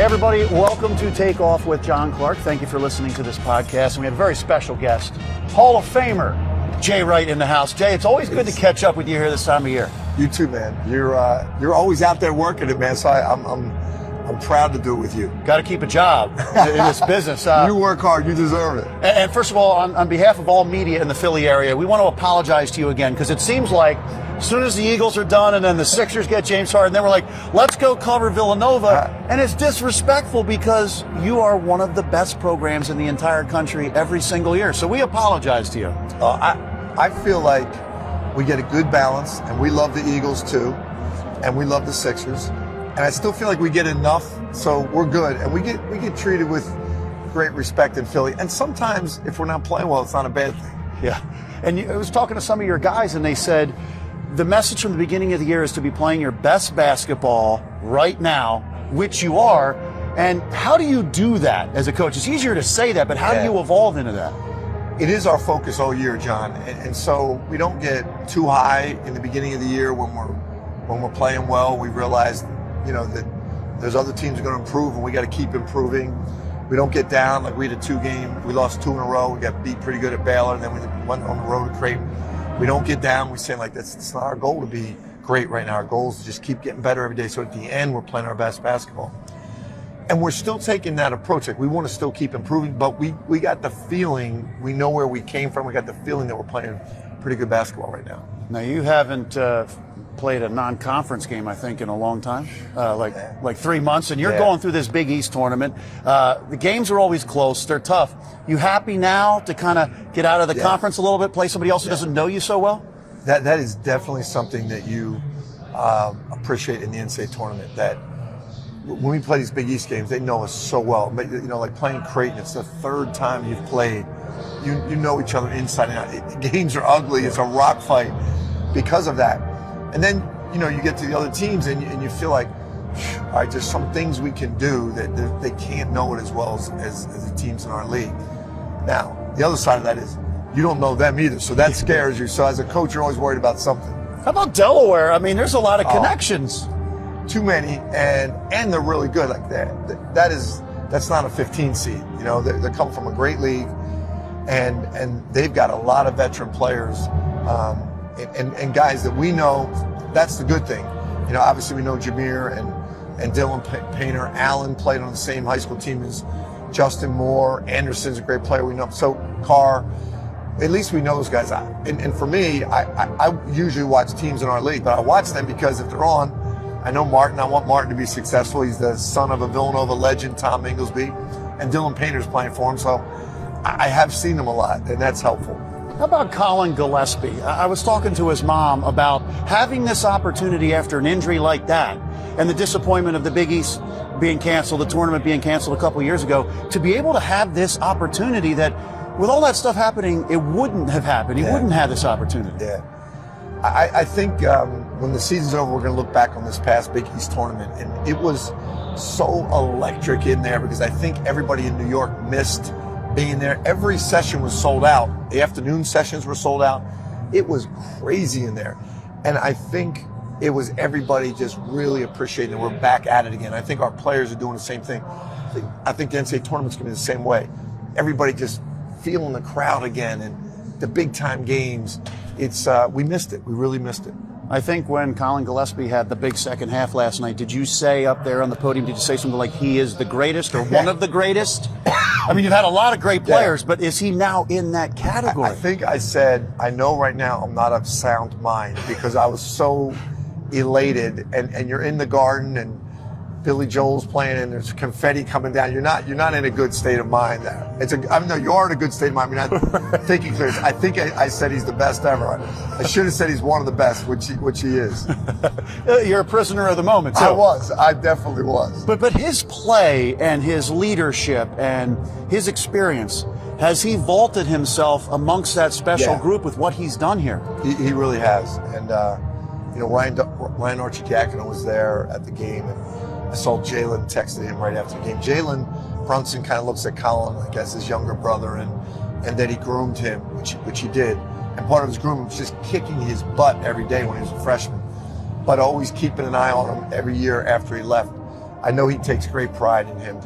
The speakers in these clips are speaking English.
everybody, welcome to Takeoff with John Clark. Thank you for listening to this podcast. And we have a very special guest, Hall of Famer, Jay Wright in the house. Jay, it's always good to catch up with you here this time of year. You too, man. You're always out there working it, man. So I'm proud to do it with you. Got to keep a job in this business. You work hard. You deserve it. And first of all, on behalf of all media in the Philly area, we want to apologize to you again because it seems like as soon as the Eagles are done and then the Sixers get James Harden, then we're like, let's go cover Villanova. And it's disrespectful because you are one of the best programs in the entire country every single year. So we apologize to you. I feel like we get a good balance, and we love the Eagles too, and we love the Sixers. And I still feel like we get enough, so we're good. And we get treated with great respect in Philly. And sometimes if we're not playing well, it's not a bad thing. Yeah. And I was talking to some of your guys, and they said, the message from the beginning of the year is to be playing your best basketball right now, which you are. And how do you do that as a coach? It's easier to say that, but how do you evolve into that? It is our focus all year, John. And so we don't get too high in the beginning of the year when we're playing well. We realize, that there's other teams are going to improve, and we got to keep improving. We don't get down. Like we had a 2-game, we lost 2 in a row. We got beat pretty good at Baylor, and then we went on the road to Creighton. We don't get down. We say it's not our goal to be great right now. Our goal is to just keep getting better every day. So at the end, we're playing our best basketball. And we're still taking that approach. Like we want to still keep improving, but we got the feeling, we know where we came from. We got the feeling that we're playing pretty good basketball right now. Now you haven't played a non-conference game, I think, in a long time, like 3 months, and you're going through this Big East tournament. The games are always close. They're tough. You happy now to kind of get out of the conference a little bit, play somebody else who doesn't know you so well? That is definitely something that you appreciate in the NCAA tournament, that when we play these Big East games, they know us so well. But, like playing Creighton, it's the third time you've played. You know each other inside and out. Games are ugly. It's a rock fight because of that. And then, you get to the other teams and you feel like, all right, there's some things we can do that they can't know it as well as the teams in our league. Now, the other side of that is you don't know them either, so that scares you. So as a coach, you're always worried about something. How about Delaware? I mean, there's a lot of connections. Too many, and they're really good. Like that's not a 15 seed. They come from a great league, and they've got a lot of veteran players, and guys that we know. That's the good thing. Obviously we know Jameer and Dylan Painter. Allen played on the same high school team as Justin Moore. Anderson's a great player we know. So Carr, at least we know those guys. And for me, I usually watch teams in our league, but I watch them because if they're on, I know Martin. I want Martin to be successful. He's the son of a Villanova legend, Tom Inglesby, and Dylan Painter's playing for him. So I have seen them a lot, and that's helpful. How about Colin Gillespie? I was talking to his mom about having this opportunity after an injury like that and the disappointment of the Big East being canceled, the tournament being canceled a couple of years ago, to be able to have this opportunity that with all that stuff happening, it wouldn't have happened. He wouldn't have this opportunity. Yeah. I think when the season's over, we're going to look back on this past Big East tournament, and it was so electric in there because I think everybody in New York missed being there. Every session was sold out. The afternoon sessions were sold out. It was crazy in there. And I think it was everybody just really appreciating it. We're back at it again. I think our players are doing the same thing. I think the NCAA tournament's going to be the same way. Everybody just feeling the crowd again and the big time games. We missed it. We really missed it. I think when Colin Gillespie had the big second half last night, did you say up there on the podium, did you say something like he is the greatest or one of the greatest? I mean, you've had a lot of great players, but is he now in that category? I think I said, I know right now I'm not of sound mind because I was so elated, and you're in the Garden and Billy Joel's playing and there's confetti coming down. You're not in a good state of mind there. No, you are in a good state of mind. You're not thinking clear. I think I said he's the best ever. I should have said he's one of the best, which he is. You're a prisoner of the moment, too. I definitely was. But his play and his leadership and his experience, has he vaulted himself amongst that special group with what he's done here? He really has. And Ryan Archidiakono was there at the game, and I saw Jalen texted him right after the game. Jalen Brunson kind of looks at Colin like as his younger brother, and that he groomed him, which he did. And part of his grooming was just kicking his butt every day when he was a freshman, but always keeping an eye on him every year after he left. I know he takes great pride in him.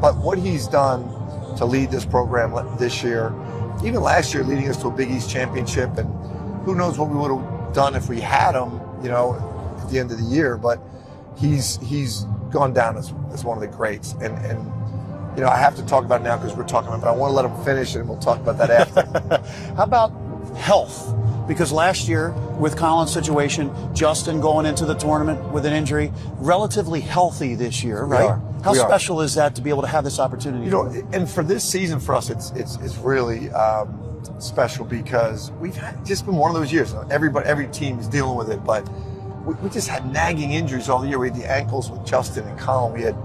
But what he's done to lead this program this year, even last year leading us to a Big East championship, and who knows what we would have done if we had him, at the end of the year. But he's gone down as one of the greats. And I have to talk about it now because we're talking about it, but I want to let him finish and we'll talk about that after. How about health? Because last year, with Colin's situation, Justin going into the tournament with an injury, relatively healthy this year, right? How special is that to be able to have this opportunity? And for this season for us, it's really special because we've just been one of those years. Every team is dealing with it, but we just had nagging injuries all the year. We had the ankles with Justin and Colin. We had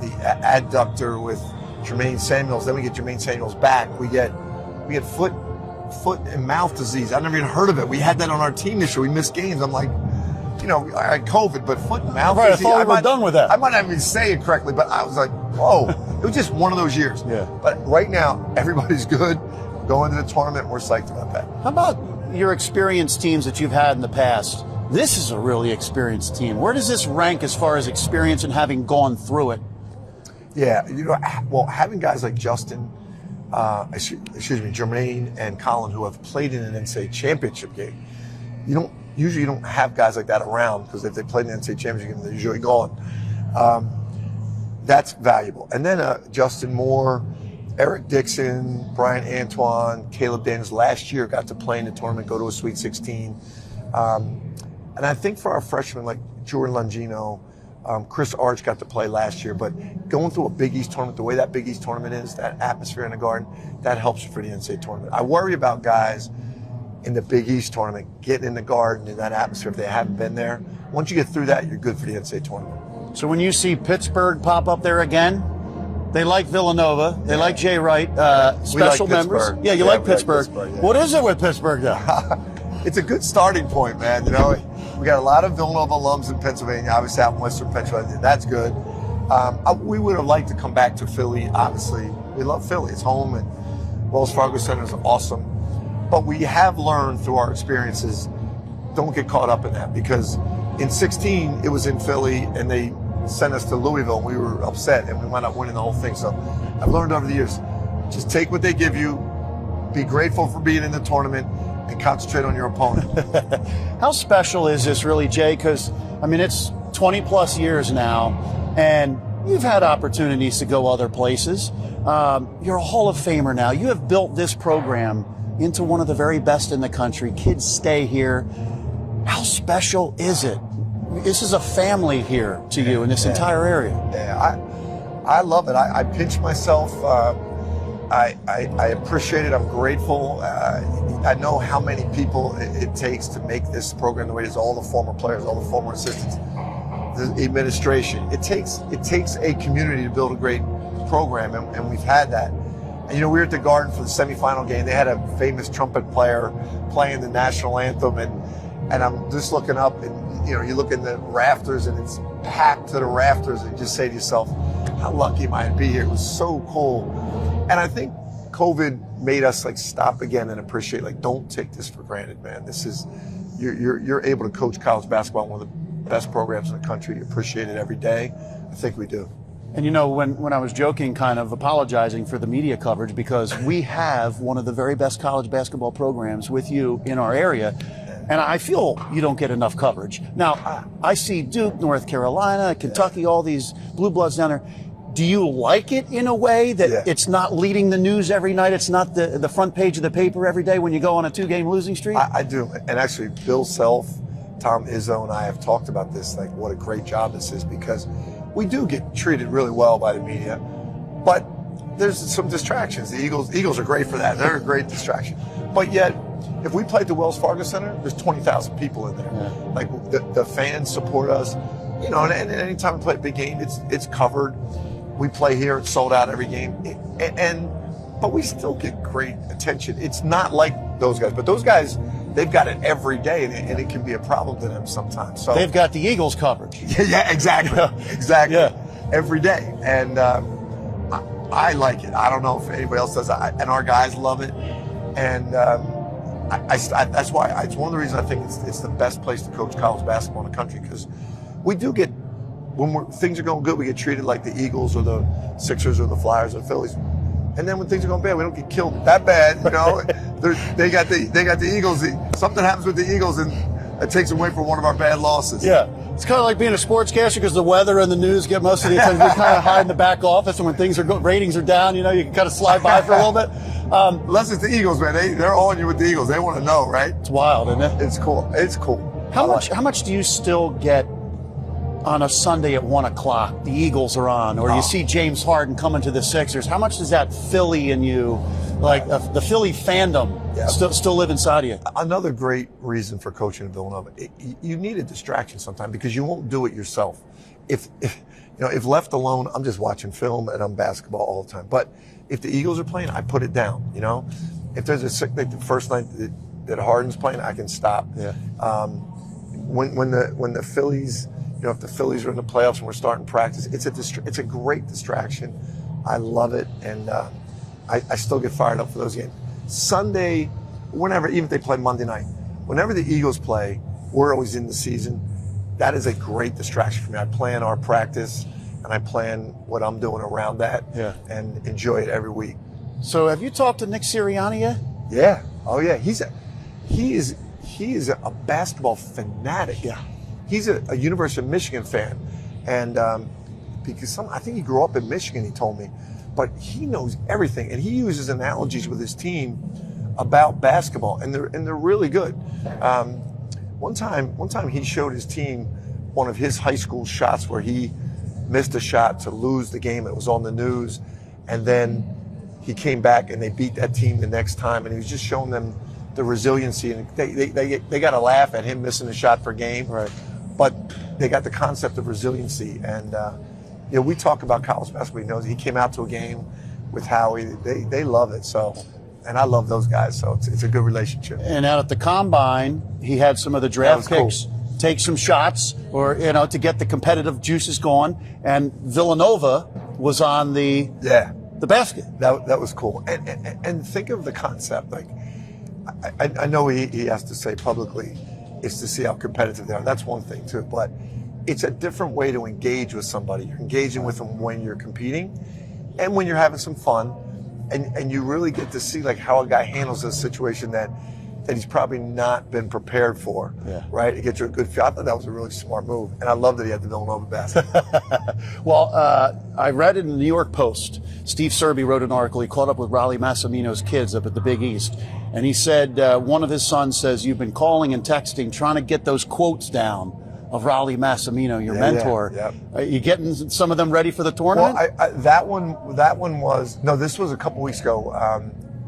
the adductor with Jermaine Samuels. Then we get Jermaine Samuels back. We had foot and mouth disease. I never even heard of it. We had that on our team this year. We missed games. I'm like, I had COVID, but foot and mouth disease. I thought we were done with that. I might not even say it correctly, but I was like, whoa. It was just one of those years. Yeah. But right now, everybody's good. Going to the tournament, we're psyched about that. How about your experienced teams that you've had in the past? This is a really experienced team. Where does this rank as far as experience and having gone through it? Yeah, having guys like Justin, Jermaine and Colin, who have played in an NCAA championship game, you don't have guys like that around, because if they played in an NCAA championship game, they're usually gone. That's valuable. And then Justin Moore, Eric Dixon, Brian Antoine, Caleb Daniels last year got to play in the tournament, go to a Sweet 16. And I think for our freshmen like Jordan Longino, Chris Arch got to play last year, but going through a Big East tournament, the way that Big East tournament is, that atmosphere in the Garden, that helps you for the NCAA tournament. I worry about guys in the Big East tournament getting in the Garden in that atmosphere if they haven't been there. Once you get through that, you're good for the NCAA tournament. So when you see Pittsburgh pop up there again, they like Villanova, they like Jay Wright, special members. Yeah, you like Pittsburgh. What is it with Pittsburgh, though? It's a good starting point, man. We got a lot of Villanova alums in Pennsylvania, obviously out in Western Pennsylvania. That's good. We would have liked to come back to Philly. Obviously, we love Philly. It's home, and Wells Fargo Center is awesome. But we have learned through our experiences, don't get caught up in that, because in 16, it was in Philly, and they sent us to Louisville, and we were upset, and we wound up winning the whole thing. So I've learned over the years, just take what they give you, be grateful for being in the tournament, and concentrate on your opponent. How special is this really, Jay? Because, it's 20 plus years now, and you've had opportunities to go other places. You're a Hall of Famer now. You have built this program into one of the very best in the country. Kids stay here. How special is it? This is a family here to you in this entire area. Yeah, I love it. I pinch myself. I appreciate it. I'm grateful. I know how many people it takes to make this program the way it is. All the former players, all the former assistants, the administration. It takes a community to build a great program, and we've had that. And we were at the Garden for the semifinal game. They had a famous trumpet player playing the national anthem, and I'm just looking up, and you look in the rafters, and it's packed to the rafters, and you just say to yourself, how lucky am I to be here? It was so cool. And I think COVID made us stop again and appreciate, don't take this for granted, man. This is, you're able to coach college basketball in one of the best programs in the country. You appreciate it every day. I think we do. And when I was joking, kind of apologizing for the media coverage, because we have one of the very best college basketball programs with you in our area. And I feel you don't get enough coverage. Now, I see Duke, North Carolina, Kentucky, all these blue bloods down there. Do you like it in a way that it's not leading the news every night? It's not the front page of the paper every day when you go on a 2-game losing streak? I do. And actually, Bill Self, Tom Izzo, and I have talked about this, what a great job this is, because we do get treated really well by the media. But there's some distractions. The Eagles are great for that. They're a great distraction. But yet, if we played the Wells Fargo Center, there's 20,000 people in there. Yeah. The fans support us. And anytime we play a big game, it's covered. We play here, it's sold out every game. But we still get great attention. It's not like those guys. But those guys, they've got it every day, and it can be a problem to them sometimes. So they've got the Eagles coverage. Yeah, exactly. Exactly. Yeah. Every day. And I like it. I don't know if anybody else does. And our guys love it. And that's why it's one of the reasons I think it's the best place to coach college basketball in the country, because we things are going good, we get treated like the Eagles or the Sixers or the Flyers or the Phillies. And then when things are going bad, we don't get killed that bad. You know, they got the Eagles. Something happens with the Eagles, and it takes away from one of our bad losses. Yeah, it's kind of like being a sportscaster because the weather and the news get most of the attention. We kind of hide in the back office, and when things are ratings are down, you know, you can kind of slide by for a little bit. Unless it's the Eagles, man. They're on you with the Eagles. They want to know, right? It's wild, isn't it? It's cool. It's cool. How much do you still get on a Sunday at 1 o'clock? The Eagles are on, or you see James Harden coming to the Sixers. How much does that Philly in you, like the Philly fandom, still live inside of you? Another great reason for coaching in Villanova, you need a distraction sometimes because you won't do it yourself. If left alone, I'm just watching film and I'm basketball all the time. But if the Eagles are playing, I put it down. You know, if there's like the first night that Harden's playing, I can stop. Yeah. When the Phillies, if the Phillies are in the playoffs and we're starting practice, it's a great distraction. I love it, and I still get fired up for those games. Sunday, whenever, even if they play Monday night, whenever the Eagles play, we're always in the season. That is a great distraction for me. I plan our practice and I plan what I'm doing around that, and enjoy it every week. So, have you talked to Nick Sirianni yet? Yeah. Oh yeah. He is a basketball fanatic. Yeah. He's a University of Michigan fan, and because I think he grew up in Michigan, he told me, but he knows everything, and he uses analogies with his team about basketball, and they're really good. One time he showed his team one of his high school shots where he missed a shot to lose the game. It was on the news, and then he came back and they beat that team the next time, and he was just showing them the resiliency, and they got to laugh at him missing a shot per game. Right. But they got the concept of resiliency, and we talk about college basketball. He knows he came out to a game with Howie. They love it. So, and I love those guys. So it's a good relationship. And out at the combine, he had some of the draft picks take some shots, or to get the competitive juices going. And Villanova was on the basket. That was cool. And think of the concept. Like I know he has to say publicly, is to see how competitive they are. That's one thing too, but it's a different way to engage with somebody. You're engaging with them when you're competing and when you're having some fun, and you really get to see like how a guy handles a situation that he's probably not been prepared for. Yeah. Right? It gets you a good feel. I thought that was a really smart move, and I love that he had the Villanova basket. Well, I read in the New York Post, Steve Serby wrote an article. He caught up with Raleigh Massimino's kids up at the Big East, and he said one of his sons says, you've been calling and texting, trying to get those quotes down of Raleigh Massimino, your mentor. Yeah. Are you getting some of them ready for the tournament? Well, that one was, no, this was a couple weeks ago,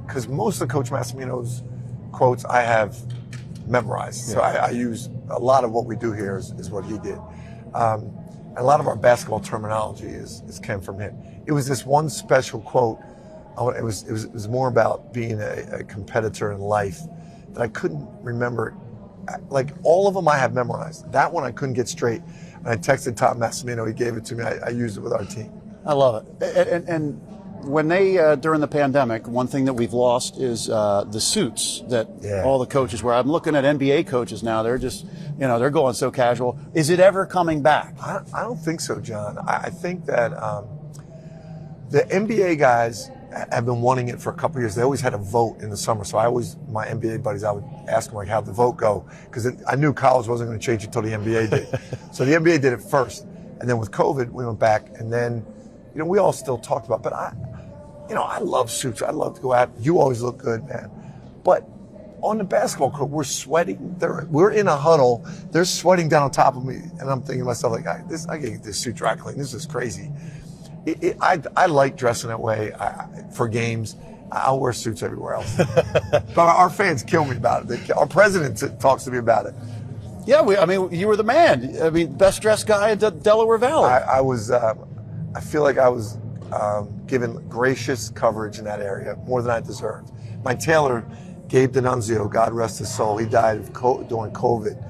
because most of Coach Massimino's quotes I have memorized. So I use a lot of what we do here is what he did. And a lot of our basketball terminology is came from him. It was this one special quote. It was more about being a competitor in life that I couldn't remember. Like all of them I have memorized. That one I couldn't get straight. And I texted Tom Massimino. He gave it to me. I used it with our team. I love it. And when they, during the pandemic, one thing that we've lost is the suits that all the coaches wear. I'm looking at NBA coaches now. They're just, they're going so casual. Is it ever coming back? I don't think so, John. I think that the NBA guys have been wanting it for a couple of years. They always had a vote in the summer. So my NBA buddies, I would ask them, like, how'd the vote go? Because I knew college wasn't going to change until the NBA did. So the NBA did it first. And then with COVID, we went back. And then, we all still talked about it. But I love suits. I love to go out. You always look good, man. But on the basketball court, we're sweating. We're in a huddle. They're sweating down on top of me. And I'm thinking to myself, like, I can get this suit dry clean. This is crazy. I like dressing that way for games. I'll wear suits everywhere else. But our fans kill me about it. Our president talks to me about it. Yeah, you were the man. Best dressed guy in Delaware Valley. I feel like I was given gracious coverage in that area, more than I deserved. My tailor, Gabe D'Annunzio, God rest his soul, he died during COVID,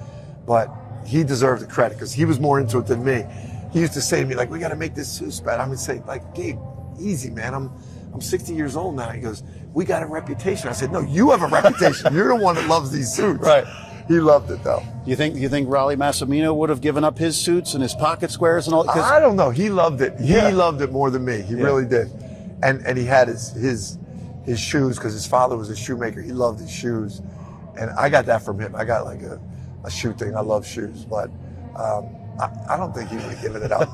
but he deserved the credit because he was more into it than me. He used to say to me, like, we got to make this suit spread. I would say, like, Gabe, easy, man. I'm 60 years old now. He goes, we got a reputation. I said, no, you have a reputation. You're the one that loves these suits. Right. He loved it though. You think Raleigh Massimino would have given up his suits and his pocket squares and all? I don't know. He loved it. Yeah. He loved it more than me. He really did. And he had his shoes because his father was a shoemaker. He loved his shoes, and I got that from him. I got like a shoe thing. I love shoes, but I don't think he would have given it up.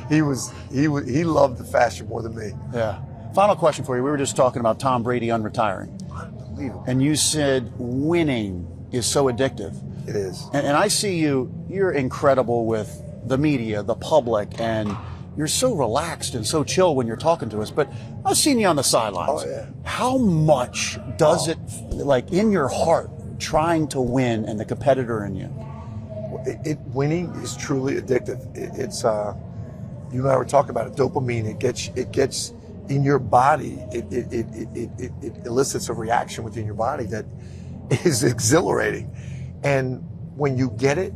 He loved the fashion more than me. Yeah. Final question for you. We were just talking about Tom Brady unretiring. Unbelievable. And you said winning is so addictive. It is. And I see you're incredible with the media, the public, and you're so relaxed and so chill when you're talking to us. But I've seen you on the sidelines. Oh, yeah. How much does it, like in your heart, trying to win and the competitor in you? Winning is truly addictive. It's you and I were talking about it. Dopamine. It gets in your body. It elicits a reaction within your body that is exhilarating. And when you get it,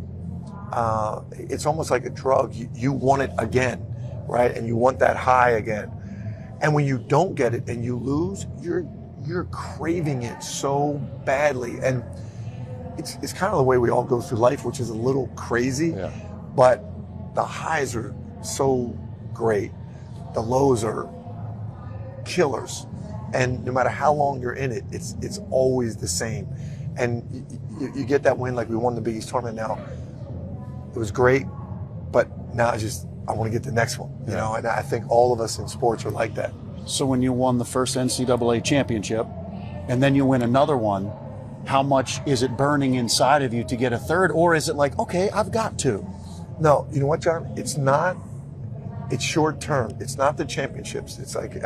it's almost like a drug. You want it again, right? And you want that high again. And when you don't get it and you lose, you're craving it so badly. And it's kind of the way we all go through life, which is a little crazy. Yeah. But the highs are so great. The lows are killers. And no matter how long you're in it, it's always the same. And you get that win, like we won the Big East tournament now. It was great, but now I want to get the next one, you know, and I think all of us in sports are like that. So when you won the first NCAA championship and then you win another one, how much is it burning inside of you to get a third? Or is it like, okay, I've got to? No, you know what, John? It's short term. It's not the championships. It's like,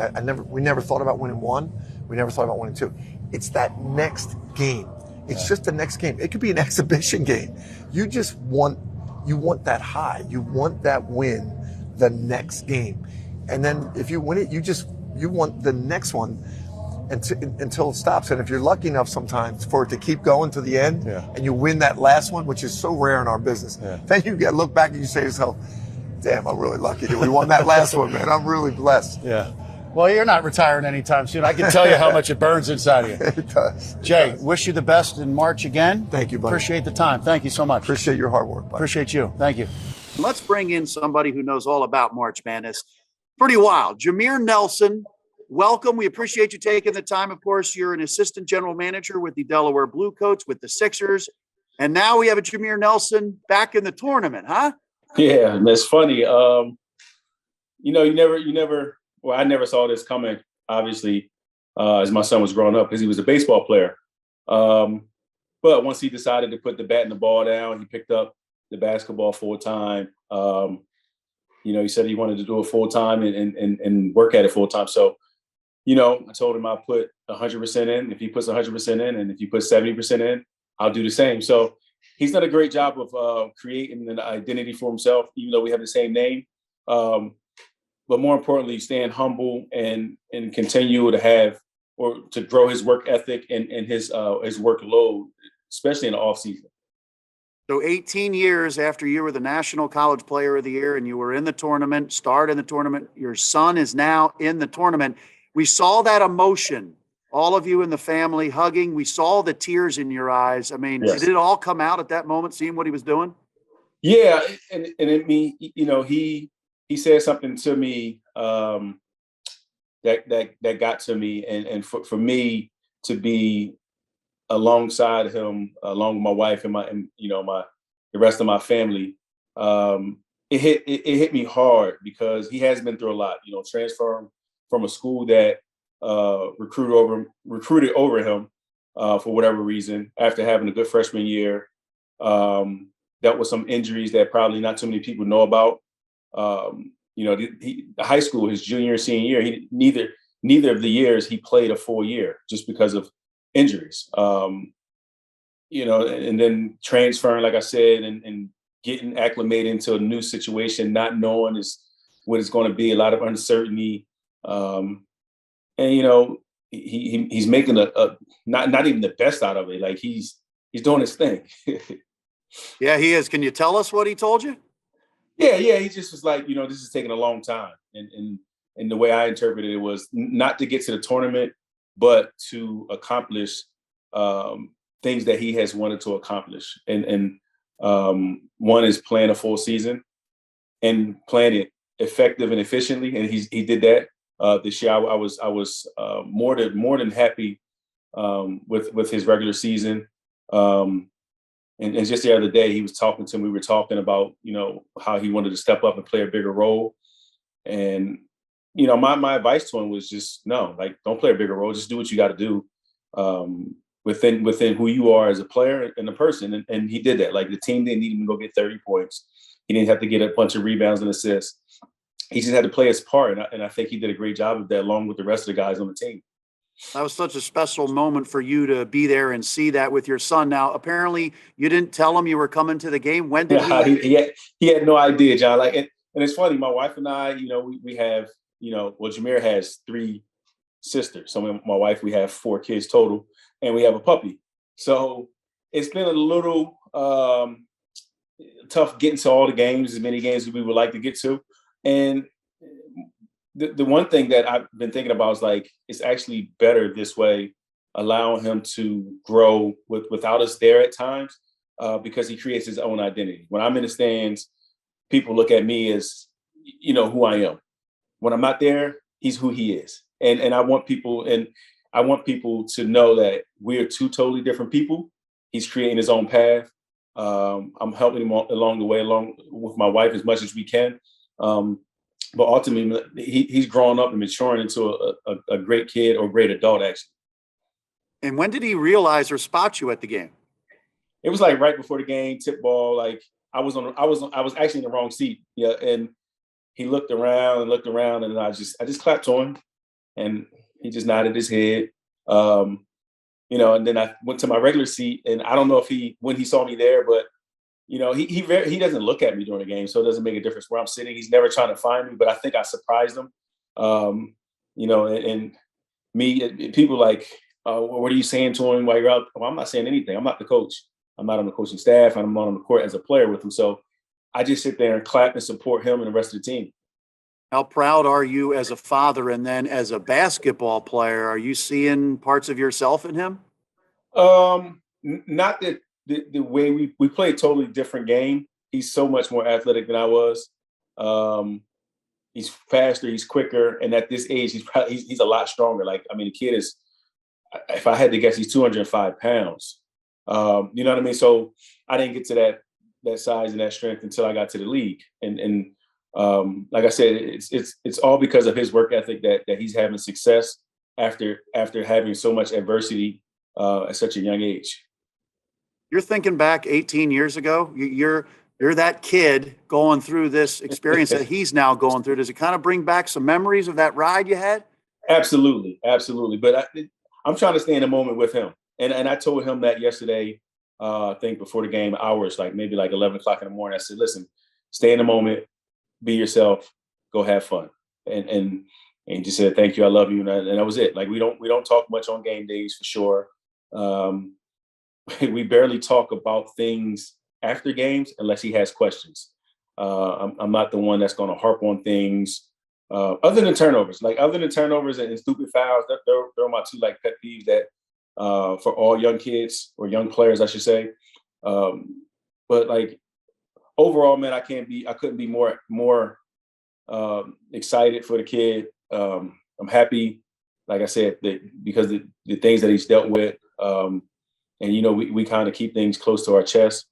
we never thought about winning one. We never thought about winning two. It's that next game. It's just the next game. It could be an exhibition game. You want that high. You want that win the next game. And then if you win it, you want the next one until it stops. And if you're lucky enough sometimes for it to keep going to the end and you win that last one, which is so rare in our business, then you look back and you say to yourself, damn, I'm really lucky that we won that last one, man. I'm really blessed. Yeah. Well, you're not retiring anytime soon. I can tell you how much it burns inside of you. It does. Jay, wish you the best in March again. Thank you, buddy. Appreciate the time. Thank you so much. Appreciate your hard work, buddy. Appreciate you. Thank you. Let's bring in somebody who knows all about March Madness. Pretty wild. Jameer Nelson, welcome. We appreciate you taking the time. Of course, you're an assistant general manager with the Delaware Blue Coats with the Sixers. And now we have a Jameer Nelson back in the tournament, huh? Yeah, that's funny. I never saw this coming, obviously, as my son was growing up because he was a baseball player. But once he decided to put the bat and the ball down, he picked up the basketball full time. He said he wanted to do it full time and work at it full time. So, I told him I'll put 100% in. If he puts 100% in, and if you put 70% in, I'll do the same. So he's done a great job of creating an identity for himself, even though we have the same name. But more importantly, staying humble and continue to have or to grow his work ethic and his workload, especially in the off season. So 18 years after you were the National College Player of the Year and you were in the tournament, starred in the tournament, your son is now in the tournament. We saw that emotion, all of you in the family hugging. We saw the tears in your eyes. I mean, Yes. Did it all come out at that moment, seeing what he was doing? Yeah, and it mean, he said something to me that got to me, and for me to be alongside him, along with my wife and the rest of my family, it hit me hard because he has been through a lot. Transferring from a school that recruited over him for whatever reason after having a good freshman year. Dealt with some injuries that probably not too many people know about. The high school, his junior and senior year, neither of the years he played a full year just because of injuries. And then transferring, like I said, and getting acclimated into a new situation, not knowing what it's going to be, a lot of uncertainty. He's making not even the best out of it. Like he's doing his thing. Yeah, he is. Can you tell us what he told you? Yeah. He just was like, this is taking a long time. And the way I interpreted it was not to get to the tournament, but to accomplish things that he has wanted to accomplish. And one is playing a full season and playing it effective and efficiently. And he did that this year. I was more than happy with his regular season. And just the other day, he was talking to me. We were talking about, how he wanted to step up and play a bigger role. And, my advice to him was just, no, like, don't play a bigger role. Just do what you got to do within who you are as a player and a person. And he did that. Like, the team didn't need him to go get 30 points. He didn't have to get a bunch of rebounds and assists. He just had to play his part. And I think he did a great job of that, along with the rest of the guys on the team. That was such a special moment for you to be there and see that with your son. Now, apparently, you didn't tell him you were coming to the game. When did he had no idea, John. Like, and it's funny. My wife and I, we have, Jameer has 3 sisters. So my wife, we have 4 kids total, and we have a puppy. So it's been a little tough getting to all the games, as many games as we would like to get to. And the one thing that I've been thinking about is, like, it's actually better this way, allowing him to grow without us there at times, because he creates his own identity. When I'm in the stands, people look at me as, who I am. When I'm not there, he's who he is. And I want people to know that we're 2 totally different people. He's creating his own path. I'm helping him along the way, along with my wife, as much as we can. But ultimately, he's growing up and maturing into a great kid, or great adult, actually. And when did he realize or spot you at the game? It was like right before the game, tip ball. Like, I was actually in the wrong seat. Yeah, and he looked around, and I just clapped to him, and he just nodded his head. And then I went to my regular seat, and I don't know when he saw me there, but he doesn't look at me during the game, so it doesn't make a difference where I'm sitting. He's never trying to find me, but I think I surprised him. And me, people like, what are you saying to him while you're out? Well, I'm not saying anything. I'm not the coach. I'm not on the coaching staff. I'm not on the court as a player with him. So I just sit there and clap and support him and the rest of the team. How proud are you as a father, and then as a basketball player? Are you seeing parts of yourself in him? Not that the way we play a totally different game. He's so much more athletic than I was. He's faster, he's quicker, and at this age, he's a lot stronger. Like, I mean, the kid is, if I had to guess, he's 205 pounds. You know what I mean? So I didn't get to that size and that strength until I got to the league. And like I said, it's all because of his work ethic that he's having success after having so much adversity at such a young age. You're thinking back 18 years ago. You're that kid going through this experience that he's now going through. Does it kind of bring back some memories of that ride you had? Absolutely. But I'm trying to stay in the moment with him. And I told him that yesterday, I think before the game hours, like maybe like 11 o'clock in the morning. I said, listen, stay in the moment, be yourself, go have fun. And just said, thank you, I love you. And that was it. Like, we don't talk much on game days, for sure. We barely talk about things after games unless he has questions. I'm not the one that's going to harp on things other than turnovers. Like, other than turnovers and stupid fouls, they're my 2 like pet peeves that for all young kids, or young players, I should say. But like, overall, man, I couldn't be more excited for the kid. I'm happy, like I said, because the things that he's dealt with. And we kind of keep things close to our chest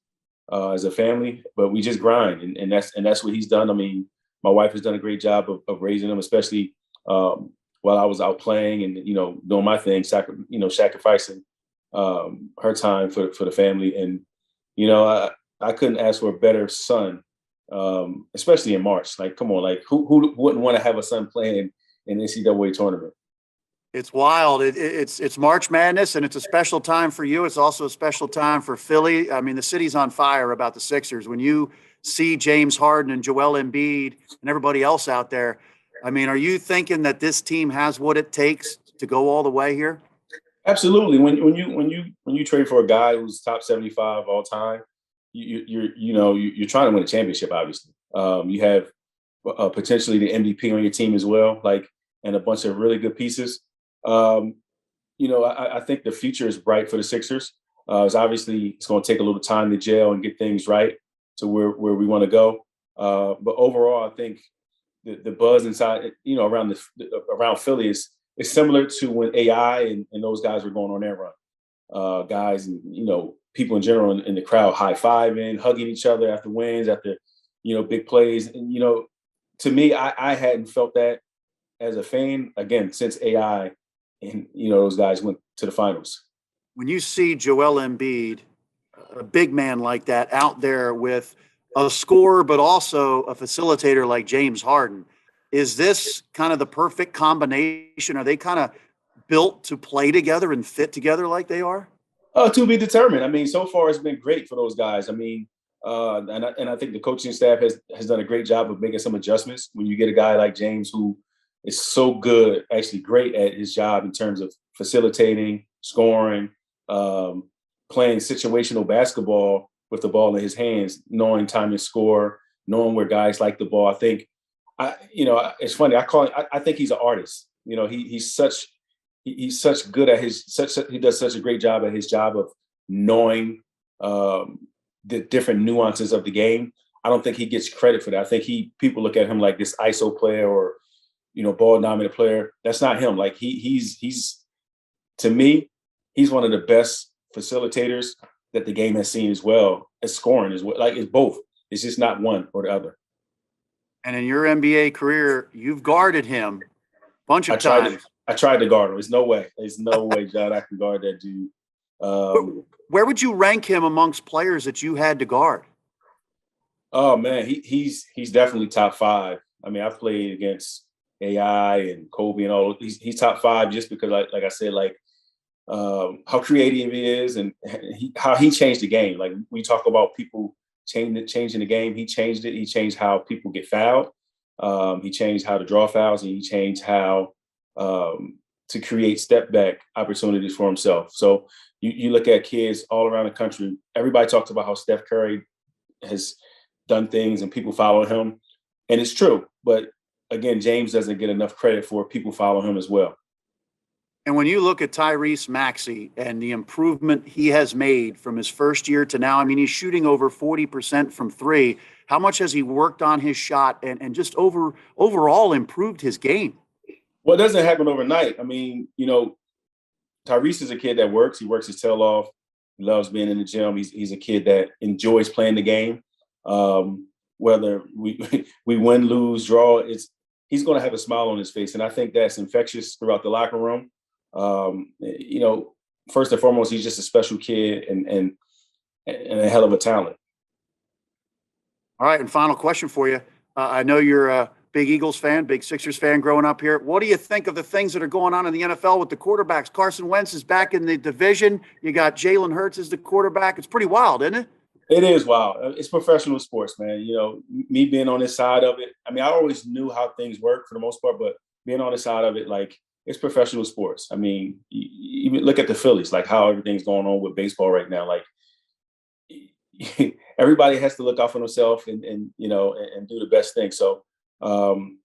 as a family, but we just grind, and that's what he's done. I mean, my wife has done a great job of raising him, especially while I was out playing and doing my thing, sacrificing her time for the family. And I couldn't ask for a better son, especially in March. Like, come on, like who wouldn't want to have a son playing in the NCAA tournament? It's wild. It's March Madness, and it's a special time for you. It's also a special time for Philly. I mean, the city's on fire about the Sixers. When you see James Harden and Joel Embiid and everybody else out there, I mean, are you thinking that this team has what it takes to go all the way here? Absolutely. When you trade for a guy who's top 75 all time, you're trying to win a championship. Obviously, you have potentially the MVP on your team as well, and a bunch of really good pieces. I think the future is bright for the Sixers. It's going to take a little time to gel and get things right to where we want to go. But overall, I think the buzz inside, around Philly is similar to when AI and those guys were going on their run. Guys and, people in general in the crowd high-fiving, hugging each other after wins, after, big plays. And, to me, I hadn't felt that as a fan, again, since AI and, those guys went to the finals. When you see Joel Embiid, a big man like that, out there with a scorer, but also a facilitator like James Harden, is this kind of the perfect combination? Are they kind of built to play together and fit together like they are? To be determined. I mean, so far it's been great for those guys. I mean, and I think the coaching staff has done a great job of making some adjustments. When you get a guy like James who is so good, actually great at his job in terms of facilitating, scoring, playing situational basketball with the ball in his hands, knowing time to score, knowing where guys like the ball. I think, it's funny. I think he's an artist. He's such good at he does such a great job at his job of knowing the different nuances of the game. I don't think he gets credit for that. I think people look at him like this ISO player or, ball dominant player. That's not him. Like he's to me, he's one of the best facilitators that the game has seen as well as scoring as well. Like it's both. It's just not one or the other. And in your NBA career, you've guarded him a bunch of times. I tried to guard him. There's no way, John, I can guard that dude. Where would you rank him amongst players that you had to guard? Oh man, he's definitely top 5. I mean, I've played against AI and Kobe and all. He's top 5 just because, like I said, how creative he is and how he changed the game. Like we talk about people changing the game. He changed it. He changed how people get fouled. He changed how to draw fouls, and he changed how to create step back opportunities for himself. So you look at kids all around the country. Everybody talks about how Steph Curry has done things and people follow him, and it's true. But again, James doesn't get enough credit for people follow him as well. And when you look at Tyrese Maxey and the improvement he has made from his first year to now, I mean, he's shooting over 40% from 3. How much has he worked on his shot and just overall improved his game? Well, it doesn't happen overnight. I mean, Tyrese is a kid that works. He works his tail off. He loves being in the gym. He's a kid that enjoys playing the game. Whether we win, lose, draw, he's going to have a smile on his face. And I think that's infectious throughout the locker room. First and foremost, he's just a special kid and a hell of a talent. All right. And final question for you. I know you're a big Eagles fan, big Sixers fan growing up here. What do you think of the things that are going on in the NFL with the quarterbacks? Carson Wentz is back in the division. You got Jalen Hurts as the quarterback. It's pretty wild, isn't it? It is wild. It's professional sports, man. Me being on this side of it, I mean, I always knew how things work for the most part, but being on the side of it, it's professional sports. I mean, even look at the Phillies, how everything's going on with baseball right now. Everybody has to look out for themselves and do the best thing. So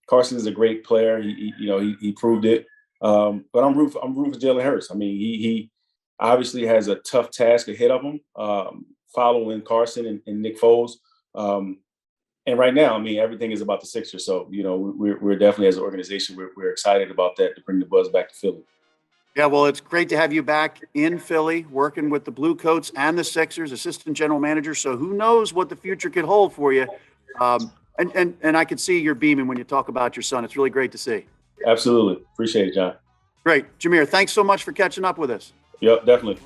Carson is a great player. He proved it. But I'm rooting for Jalen Hurts. I mean, he obviously has a tough task ahead of him, following Carson and Nick Foles. And right now, I mean, everything is about the Sixers. So, we're definitely, as an organization, we're excited about that to bring the buzz back to Philly. Yeah, well, it's great to have you back in Philly, working with the Blue Coats and the Sixers, assistant general manager. So who knows what the future could hold for you. And I could see you're beaming when you talk about your son. It's really great to see. Absolutely. Appreciate it, John. Great. Jameer, thanks so much for catching up with us. Yep, definitely.